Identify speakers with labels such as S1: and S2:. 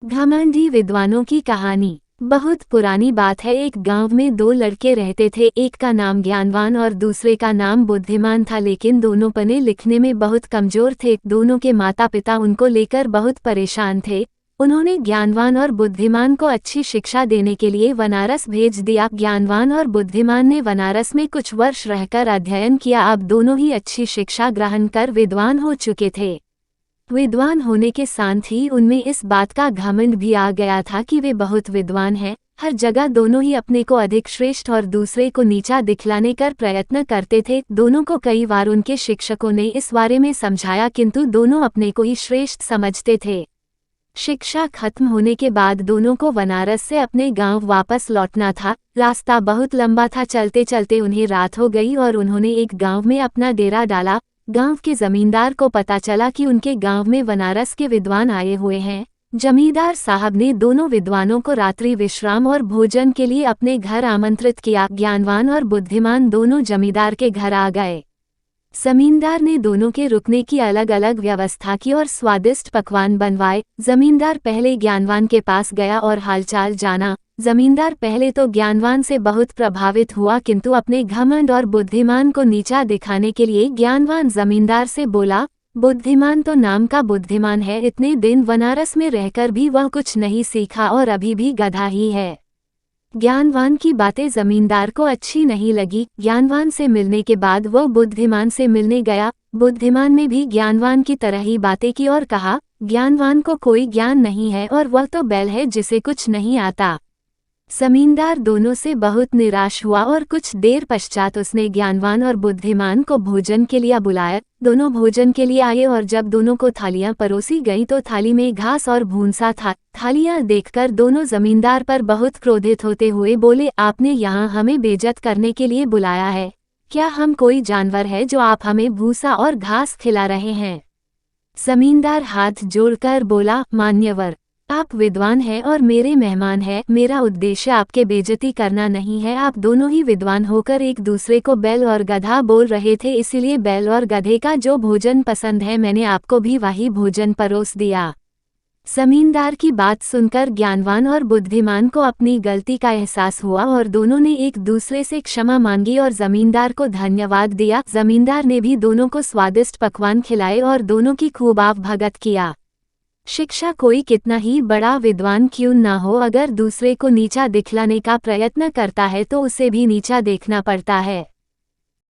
S1: घमंडी विद्वानों की कहानी। बहुत पुरानी बात है। एक गांव में दो लड़के रहते थे। एक का नाम ज्ञानवान और दूसरे का नाम बुद्धिमान था, लेकिन दोनों पढ़ने लिखने में बहुत कमजोर थे। दोनों के माता पिता उनको लेकर बहुत परेशान थे। उन्होंने ज्ञानवान और बुद्धिमान को अच्छी शिक्षा देने के लिए बनारस भेज दिया। ज्ञानवान और बुद्धिमान ने बनारस में कुछ वर्ष रहकर अध्ययन किया। अब दोनों ही अच्छी शिक्षा ग्रहण कर विद्वान हो चुके थे। विद्वान होने के साथ ही उनमें इस बात का घमंड भी आ गया था कि वे बहुत विद्वान हैं। हर जगह दोनों ही अपने को अधिक श्रेष्ठ और दूसरे को नीचा दिखलाने का प्रयत्न करते थे। दोनों को कई बार उनके शिक्षकों ने इस बारे में समझाया, किंतु दोनों अपने को ही श्रेष्ठ समझते थे। शिक्षा खत्म होने के बाद दोनों को बनारस से अपने गांव वापस लौटना था। रास्ता बहुत लंबा था। चलते चलते उन्हें रात हो गई और उन्होंने एक गांव में अपना डेरा डाला। गांव के जमींदार को पता चला कि उनके गांव में बनारस के विद्वान आए हुए हैं। जमींदार साहब ने दोनों विद्वानों को रात्रि विश्राम और भोजन के लिए अपने घर आमंत्रित किया। ज्ञानवान और बुद्धिमान दोनों जमींदार के घर आ गए। जमींदार ने दोनों के रुकने की अलग अलग व्यवस्था की और स्वादिष्ट पकवान बनवाए। जमींदार पहले ज्ञानवान के पास गया और हालचाल जाना। जमींदार पहले तो ज्ञानवान से बहुत प्रभावित हुआ, किंतु अपने घमंड और बुद्धिमान को नीचा दिखाने के लिए ज्ञानवान जमींदार से बोला, बुद्धिमान तो नाम का बुद्धिमान है, इतने दिन बनारस में रहकर भी वह कुछ नहीं सीखा और अभी भी गधा ही है। ज्ञानवान की बातें जमींदार को अच्छी नहीं लगी। ज्ञानवान से मिलने के बाद वो बुद्धिमान से मिलने गया। बुद्धिमान ने भी ज्ञानवान की तरह ही बातें की और कहा, ज्ञानवान को कोई ज्ञान नहीं है और वह तो बैल है जिसे कुछ नहीं आता। जमींदार दोनों से बहुत निराश हुआ और कुछ देर पश्चात उसने ज्ञानवान और बुद्धिमान को भोजन के लिए बुलाया। दोनों भोजन के लिए आए और जब दोनों को थालियां परोसी गईं तो थाली में घास और भूंसा था। थालियां देखकर दोनों जमींदार पर बहुत क्रोधित होते हुए बोले, आपने यहाँ हमें बेइज्जत करने के लिए बुलाया है? क्या हम कोई जानवर है जो आप हमें भूसा और घास खिला रहे हैं? जमींदार हाथ जोड़कर बोला, मान्यवर, आप विद्वान हैं और मेरे मेहमान हैं। मेरा उद्देश्य आपके बेइज्जती करना नहीं है। आप दोनों ही विद्वान होकर एक दूसरे को बैल और गधा बोल रहे थे, इसलिए बैल और गधे का जो भोजन पसंद है मैंने आपको भी वही भोजन परोस दिया। जमींदार की बात सुनकर ज्ञानवान और बुद्धिमान को अपनी गलती का एहसास हुआ और दोनों ने एक दूसरे से क्षमा मांगी और जमींदार को धन्यवाद दिया। जमींदार ने भी दोनों को स्वादिष्ट पकवान खिलाए और दोनों की खूब आवभगत किया। शिक्षा कोई कितना ही बड़ा विद्वान क्यों ना हो, अगर दूसरे को नीचा दिखलाने का प्रयत्न करता है तो उसे भी नीचा देखना पड़ता है।